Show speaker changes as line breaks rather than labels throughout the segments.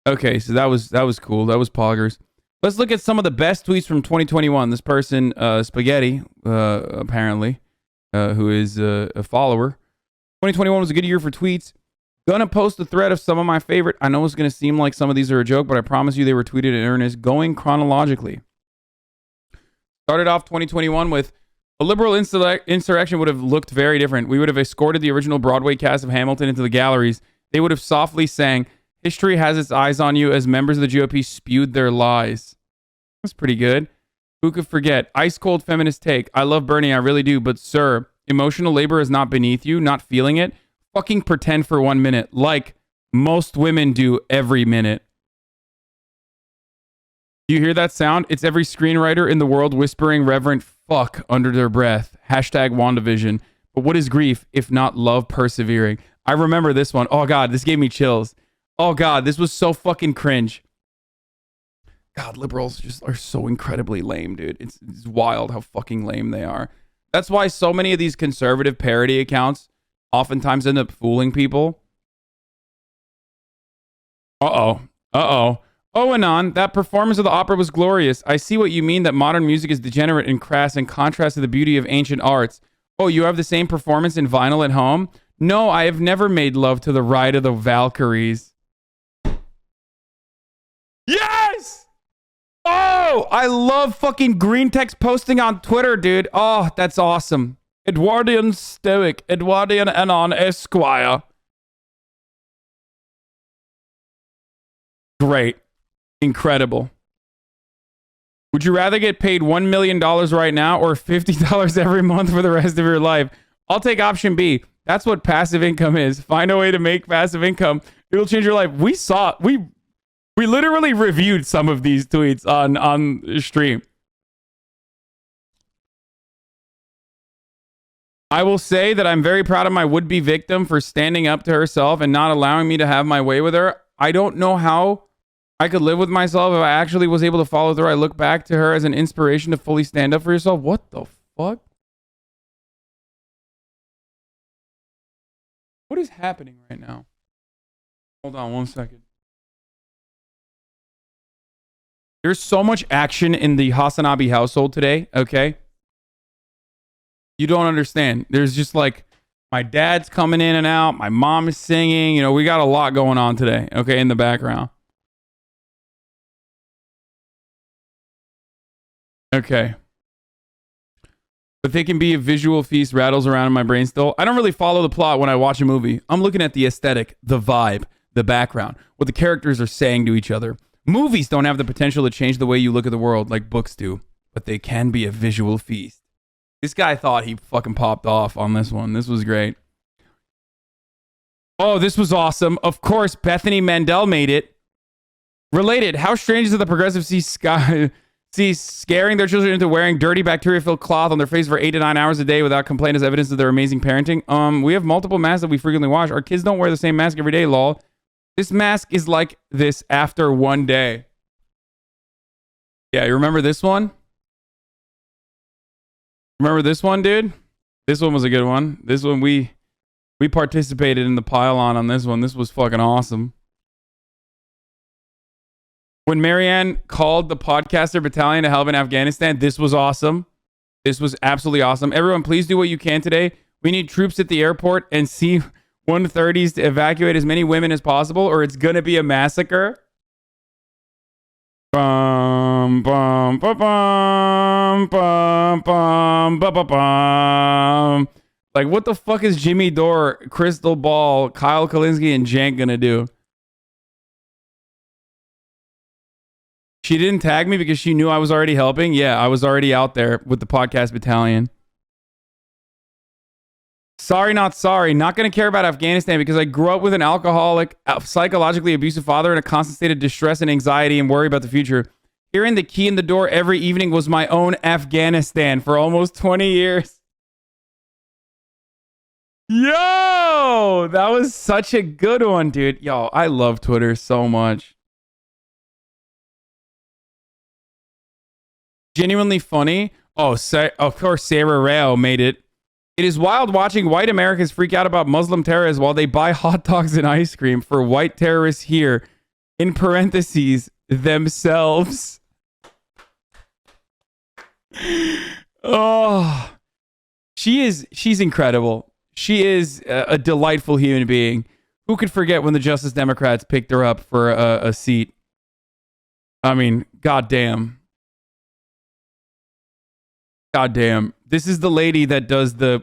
Okay, so that was cool. That was poggers. Let's look at some of the best tweets from 2021. This person, Spaghetti, apparently, who is a follower. 2021 was a good year for tweets. Gonna post a thread of some of my favorite. I know it's gonna seem like some of these are a joke, but I promise you they were tweeted in earnest, going chronologically. Started off 2021 with a liberal insurrection would have looked very different. We would have escorted the original Broadway cast of Hamilton into the galleries. They would have softly sang, "History has its eyes on you," as members of the GOP spewed their lies. That's pretty good. Who could forget? Ice cold feminist take. I love Bernie, I really do, but sir, emotional labor is not beneath you, not feeling it. Fucking pretend for 1 minute, like most women do every minute. Do you hear that sound? It's every screenwriter in the world whispering reverent fuck under their breath. Hashtag WandaVision. But what is grief if not love persevering? I remember this one. Oh God, this gave me chills. Oh God, this was so fucking cringe. God, liberals just are so incredibly lame, dude. It's wild how fucking lame they are. That's why so many of these conservative parody accounts oftentimes end up fooling people. Uh-oh. Oh, Anon, that performance of the opera was glorious. I see what you mean that modern music is degenerate and crass in contrast to the beauty of ancient arts. Oh, you have the same performance in vinyl at home? No, I have never made love to the Ride of the Valkyries. Yes! Oh, I love fucking green text posting on Twitter, dude. Oh, that's awesome. Edwardian Stoic, Edwardian Anon Esquire. Great. Incredible. Would you rather get paid $1 million right now or $50 every month for the rest of your life? I'll take option B. That's what passive income is. Find a way to make passive income. It'll change your life. We literally reviewed some of these tweets on stream. I will say that I'm very proud of my would-be victim for standing up to herself and not allowing me to have my way with her. I don't know how I could live with myself if I actually was able to follow through. I look back to her as an inspiration to fully stand up for yourself. What the fuck? What is happening right now? Hold on 1 second. There's so much action in the Hasanabi household today, okay? You don't understand. There's just like, my dad's coming in and out. My mom is singing. You know, we got a lot going on today, okay, in the background. Okay. But they can be a visual feast, rattles around in my brain still. I don't really follow the plot when I watch a movie. I'm looking at the aesthetic, the vibe, the background, what the characters are saying to each other. Movies don't have the potential to change the way you look at the world like books do, but they can be a visual feast. This guy thought he fucking popped off on this one. This was great. Oh, this was awesome. Of course, Bethany Mandel made it. Related, how strange is it the progressive see scaring their children into wearing dirty bacteria-filled cloth on their face for 8 to 9 hours a day without complaint as evidence of their amazing parenting? We have multiple masks that we frequently wash. Our kids don't wear the same mask every day, lol. This mask is like this after 1 day. Yeah, you remember this one? Remember this one, dude? This one was a good one. This one, we participated in the pile-on this one. This was fucking awesome. When Marianne called the podcaster battalion to help in Afghanistan, this was awesome. This was absolutely awesome. Everyone, please do what you can today. We need troops at the airport and C-130s to evacuate as many women as possible, or it's going to be a massacre. Bum, bum, bum, bum, bum, bum, bum, bum. Like, what the fuck is Jimmy Dore, Crystal Ball, Kyle Kalinske, and Jank going to do? She didn't tag me because she knew I was already helping. Yeah, I was already out there with the podcast battalion. Sorry, not sorry. Not going to care about Afghanistan because I grew up with an alcoholic, psychologically abusive father in a constant state of distress and anxiety and worry about the future. Hearing the key in the door every evening was my own Afghanistan for almost 20 years. Yo, that was such a good one, dude. Yo, I love Twitter so much. Genuinely funny. Oh, of course, Sarah Rao made it. It is wild watching white Americans freak out about Muslim terrorists while they buy hot dogs and ice cream for white terrorists here. in parentheses, themselves. Oh, she's incredible. She is a delightful human being. Who could forget when the Justice Democrats picked her up for a seat? I mean, goddamn. Goddamn. This is the lady that does this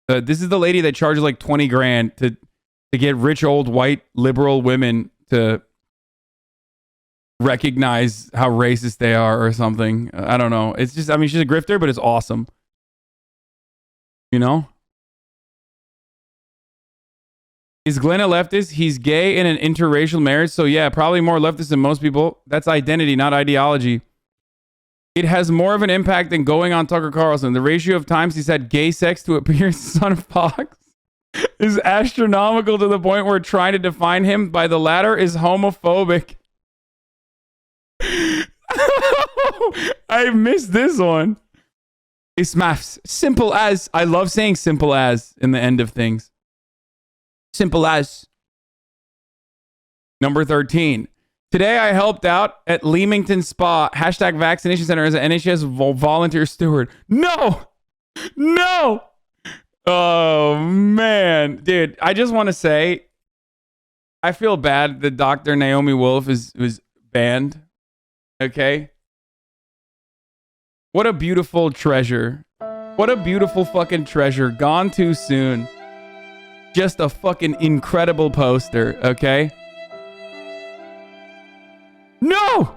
is the lady that charges like 20 grand to get rich old white liberal women to recognize how racist they are or something. I don't know. It's just, I mean, she's a grifter, but it's awesome. You know? Is Glenn a leftist? He's gay in an interracial marriage, so yeah, probably more leftist than most people. That's identity, not ideology. It has more of an impact than going on Tucker Carlson. The ratio of times he's had gay sex to appearances on Fox is astronomical to the point where trying to define him by the latter is homophobic. I missed this one. It's maths. Simple as. I love saying simple as in the end of things. Simple as. Number 13. Today I helped out at Leamington Spa, hashtag vaccination center as an NHS volunteer steward. No! No! Oh, man. Dude, I just want to say, I feel bad that Dr. Naomi Wolf was banned. Okay? What a beautiful treasure. What a beautiful fucking treasure. Gone too soon. Just a fucking incredible poster, okay? No!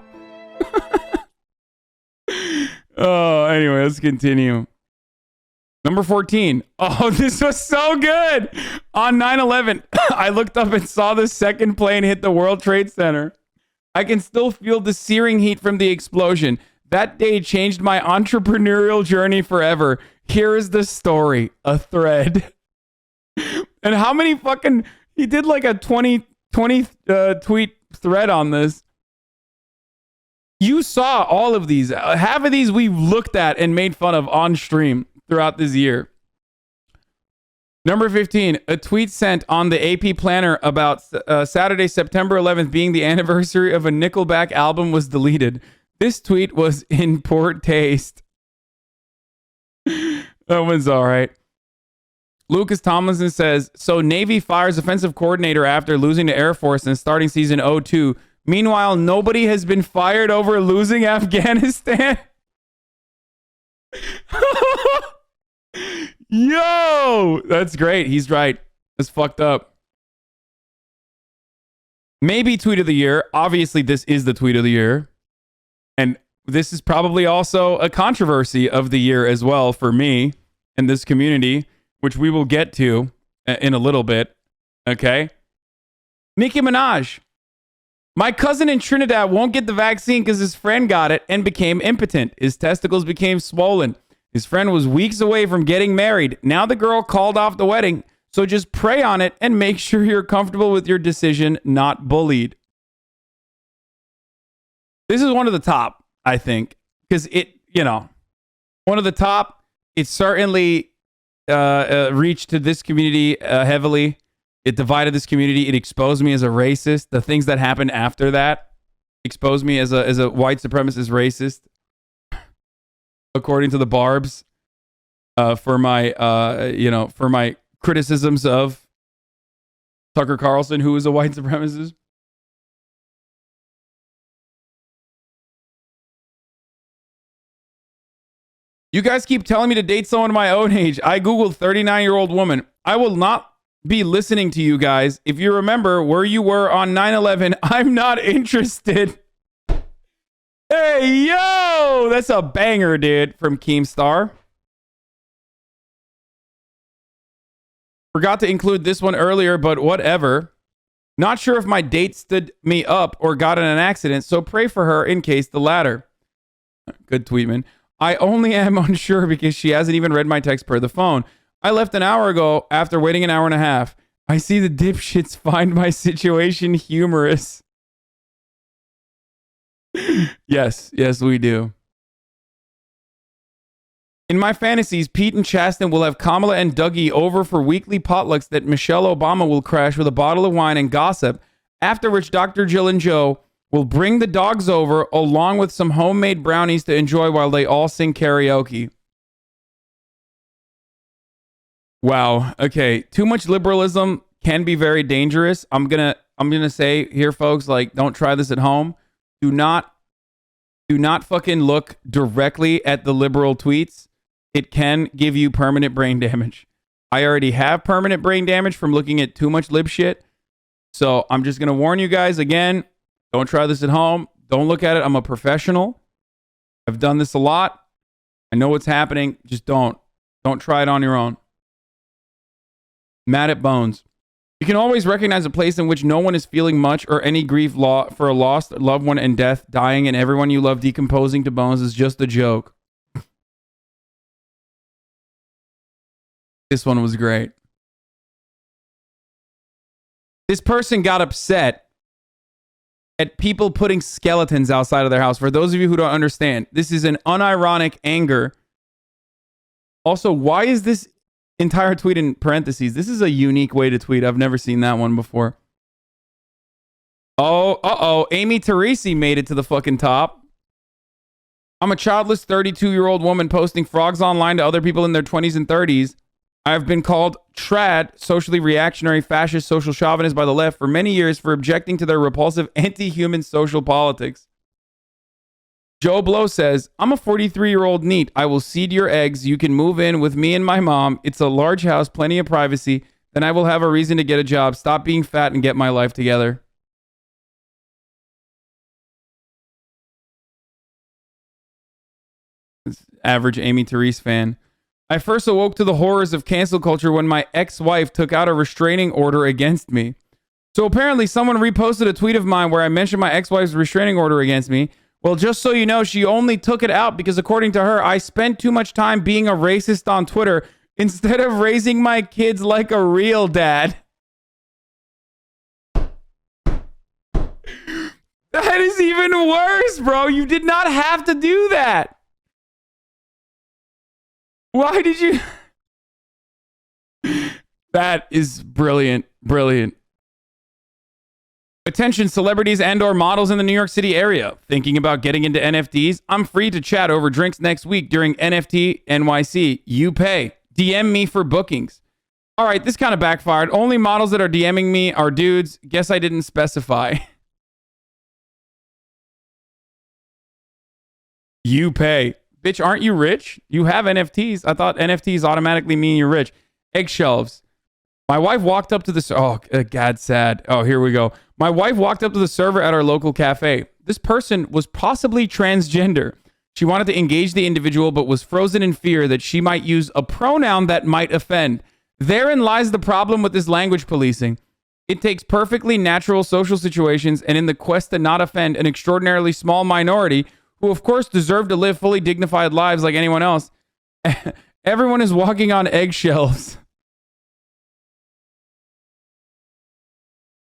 Oh, anyway, let's continue. Number 14. Oh, this was so good. On 9/11, I looked up and saw the second plane hit the World Trade Center. I can still feel the searing heat from the explosion. That day changed my entrepreneurial journey forever. Here is the story. A thread. And how many fucking... He did like a 20 tweet thread on this. You saw all of these. Half of these we've looked at and made fun of on stream throughout this year. Number 15, a tweet sent on the AP Planner about Saturday, September 11th being the anniversary of a Nickelback album was deleted. This tweet was in poor taste. That one's all right. Lucas Tomlinson says, so Navy fires offensive coordinator after losing to Air Force and starting season 02. Meanwhile, nobody has been fired over losing Afghanistan. Yo, that's great. He's right. That's fucked up. Maybe tweet of the year. Obviously, this is the tweet of the year. And this is probably also a controversy of the year as well for me and this community, which we will get to in a little bit. Okay. Nicki Minaj. My cousin in Trinidad won't get the vaccine because his friend got it and became impotent. His testicles became swollen. His friend was weeks away from getting married. Now the girl called off the wedding. So just pray on it and make sure you're comfortable with your decision, not bullied. This is one of the top, I think, because it, you know, one of the top. It certainly reached to this community heavily. It divided this community. It exposed me as a racist. The things that happened after that exposed me as a white supremacist racist, according to the Barbs, for my for my criticisms of Tucker Carlson, who is a white supremacist. You guys keep telling me to date someone my own age. I Googled 39-year-old woman. I will not be listening to you guys. If you remember where you were on 9/11, I'm not interested. Hey, yo! That's a banger, dude, from Keemstar. Forgot to include this one earlier, but whatever. Not sure if my date stood me up or got in an accident, so pray for her in case the latter. Good tweet, man. I only am unsure because she hasn't even read my text per the phone. I left an hour ago after waiting an hour and a half. I see the dipshits find my situation humorous. Yes, we do. In my fantasies, Pete and Chasten will have Kamala and Dougie over for weekly potlucks that Michelle Obama will crash with a bottle of wine and gossip after which Dr. Jill and Joe will bring the dogs over along with some homemade brownies to enjoy while they all sing karaoke. Wow. Okay. Too much liberalism can be very dangerous. I'm gonna say here, folks, like, don't try this at home. Do not fucking look directly at the liberal tweets. It can give you permanent brain damage. I already have permanent brain damage from looking at too much lib shit. So I'm just gonna warn you guys again. Don't try this at home. Don't look at it. I'm a professional. I've done this a lot. I know what's happening. Just don't try it on your own. Mad at Bones. You can always recognize a place in which no one is feeling much or any grief for a lost loved one and death, dying, and everyone you love decomposing to bones is just a joke. This one was great. This person got upset at people putting skeletons outside of their house. For those of you who don't understand, this is an unironic anger. Also, why is this entire tweet in parentheses? This is a unique way to tweet. I've never seen that one before. Oh, Amy Teresi made it to the fucking top. I'm a childless 32-year-old woman posting frogs online to other people in their 20s and 30s. I've been called trad, socially reactionary, fascist, social chauvinist by the left for many years for objecting to their repulsive anti-human social politics. Joe Blow says, I'm a 43-year-old NEET. I will seed your eggs. You can move in with me and my mom. It's a large house, plenty of privacy. Then I will have a reason to get a job, stop being fat, and get my life together. Average Amy Therese fan. I first awoke to the horrors of cancel culture when my ex-wife took out a restraining order against me. So apparently someone reposted a tweet of mine where I mentioned my ex-wife's restraining order against me. Well, just so you know, she only took it out because, according to her, I spent too much time being a racist on Twitter instead of raising my kids like a real dad. That is even worse, bro. You did not have to do that. Why did you? That is brilliant. Brilliant. Attention celebrities and or models in the New York City area. Thinking about getting into NFTs? I'm free to chat over drinks next week during NFT NYC. You pay. DM me for bookings. All right, this kind of backfired. Only models that are DMing me are dudes. Guess I didn't specify. You pay. Bitch, aren't you rich? You have NFTs. I thought NFTs automatically mean you're rich. Eggshelves. My wife walked up to the... Oh, God, sad. Oh, here we go. My wife walked up to the server at our local cafe. This person was possibly transgender. She wanted to engage the individual, but was frozen in fear that she might use a pronoun that might offend. Therein lies the problem with this language policing. It takes perfectly natural social situations, and in the quest to not offend an extraordinarily small minority, who of course deserve to live fully dignified lives like anyone else, everyone is walking on eggshells.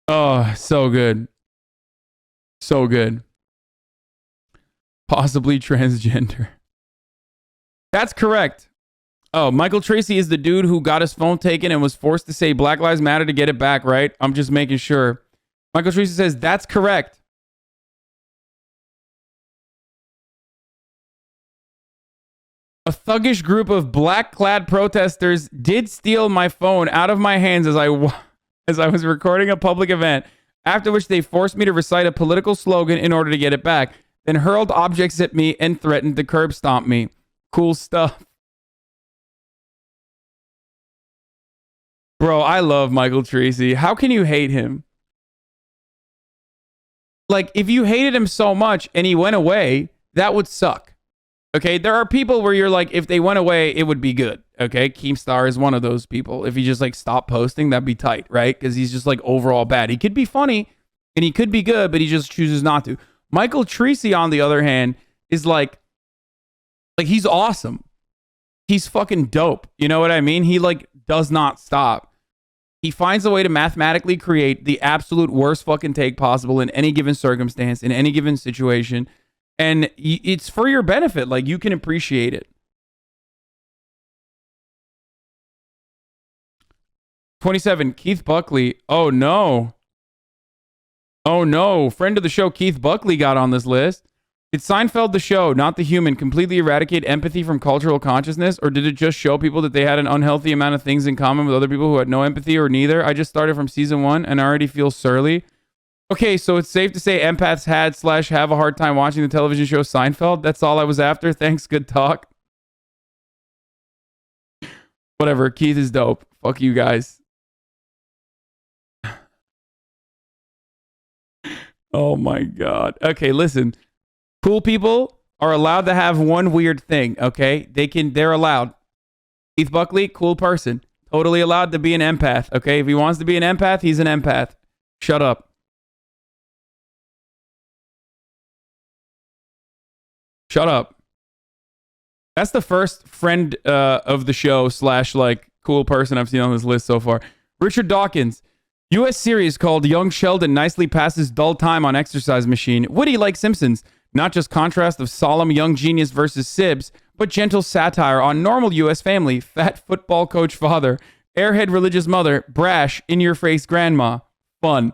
Oh, so good. So good. Possibly transgender. That's correct. Oh, Michael Tracy is the dude who got his phone taken and was forced to say Black Lives Matter to get it back, right? I'm just making sure. Michael Tracy says, that's correct. A thuggish group of black-clad protesters did steal my phone out of my hands as I was recording a public event, after which they forced me to recite a political slogan in order to get it back, then hurled objects at me and threatened to curb stomp me. Cool stuff. Bro, I love Michael Tracy. How can you hate him? Like, if you hated him so much and he went away, that would suck. Okay, there are people where you're like, if they went away, it would be good. Okay, Keemstar is one of those people. If he just like stopped posting, that'd be tight, right? Because he's just like overall bad. He could be funny and he could be good, but he just chooses not to. Michael Tracy, on the other hand, is like he's awesome. He's fucking dope. You know what I mean? He like does not stop. He finds a way to mathematically create the absolute worst fucking take possible in any given circumstance, in any given situation. And it's for your benefit. Like, you can appreciate it. 27, Keith Buckley. Oh, no. Oh no, friend of the show Keith Buckley got on this list. Did Seinfeld the show, not the human, completely eradicate empathy from cultural consciousness, or did it just show people that they had an unhealthy amount of things in common with other people who had no empathy or neither? I just started from season 1 and I already feel surly. Okay, so it's safe to say empaths had / have a hard time watching the television show Seinfeld. That's all I was after. Thanks, good talk. Whatever, Keith is dope. Fuck you guys. Oh my god. Okay, listen. Cool people are allowed to have one weird thing, okay? They're allowed. Keith Buckley, cool person. Totally allowed to be an empath, okay? If he wants to be an empath, he's an empath. Shut up. Shut up. That's the first friend of the show / like cool person I've seen on this list so far. Richard Dawkins. U.S. series called Young Sheldon nicely passes dull time on exercise machine. Witty like Simpsons. Not just contrast of solemn young genius versus Sibs, but gentle satire on normal U.S. family, fat football coach father, airhead religious mother, brash, in-your-face grandma. Fun.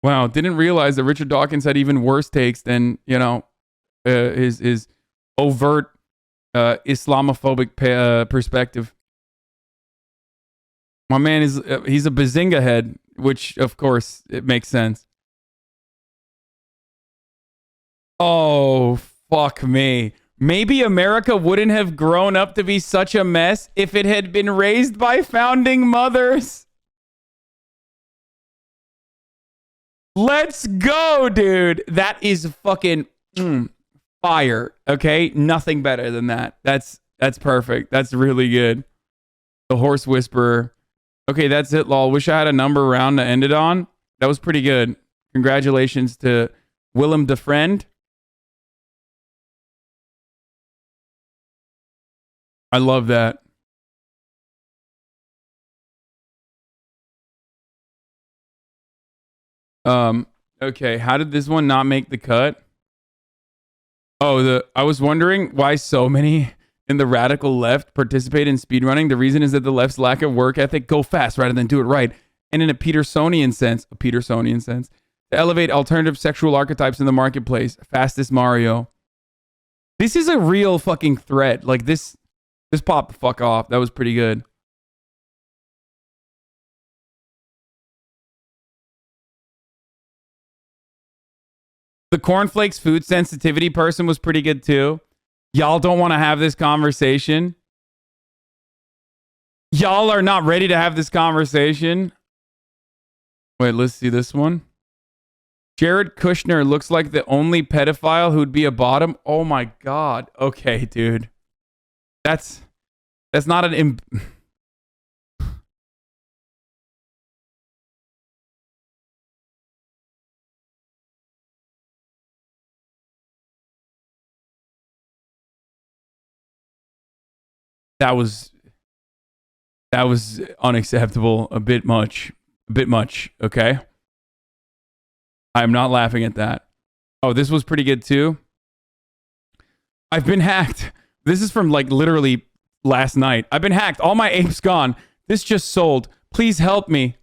Wow, didn't realize that Richard Dawkins had even worse takes than, his overt Islamophobic perspective. My man he's a Bazinga head, which, of course, it makes sense. Oh, fuck me. Maybe America wouldn't have grown up to be such a mess if it had been raised by founding mothers. Let's go, dude. That is fucking fire. Okay? Nothing better than that. That's perfect. That's really good. The Horse Whisperer. Okay, that's it, lol. Wish I had a number round to end it on. That was pretty good. Congratulations to Willem DeFriend. I love that. Okay, how did this one not make the cut? Oh, I was wondering why so many in the radical left participate in speedrunning. The reason is that the left's lack of work ethic, go fast rather than do it right. And in a Petersonian sense, to elevate alternative sexual archetypes in the marketplace. Fastest Mario. This is a real fucking threat. Like this popped the fuck off. That was pretty good. The cornflakes food sensitivity person was pretty good too. Y'all don't want to have this conversation. Y'all are not ready to have this conversation. Wait, let's see this one. Jared Kushner looks like the only pedophile who'd be a bottom. Oh my god. Okay, dude. That's not an that was unacceptable. A bit much, okay? I'm not laughing at that. Oh, this was pretty good too. I've been hacked. This is from like literally last night. I've been hacked. All my apes gone. This just sold. Please help me.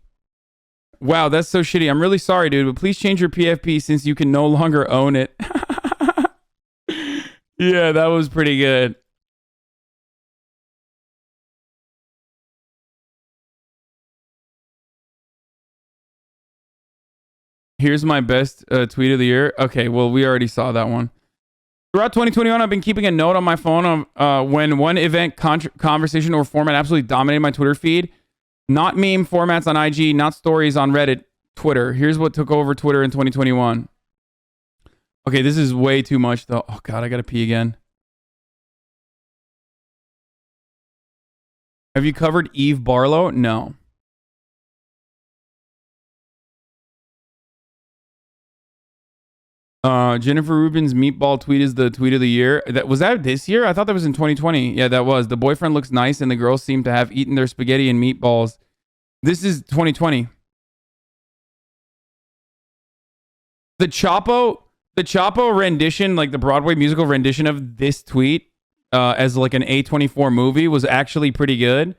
Wow, that's so shitty. I'm really sorry, dude, but please change your PFP since you can no longer own it. Yeah, that was pretty good. Here's my best tweet of the year. Okay, well, we already saw that one. Throughout 2021, I've been keeping a note on my phone of when one event, conversation, or format absolutely dominated my Twitter feed. Not meme formats on IG, not stories on Reddit, Twitter. Here's what took over Twitter in 2021. Okay, this is way too much, though. Oh, God, I gotta pee again. Have you covered Eve Barlow? No. Jennifer Rubin's meatball tweet is the tweet of the year. Was that this year? I thought that was in 2020. Yeah, that was. The boyfriend looks nice and the girls seem to have eaten their spaghetti and meatballs. This is 2020. The Chapo rendition, like the Broadway musical rendition of this tweet as like an A24 movie was actually pretty good.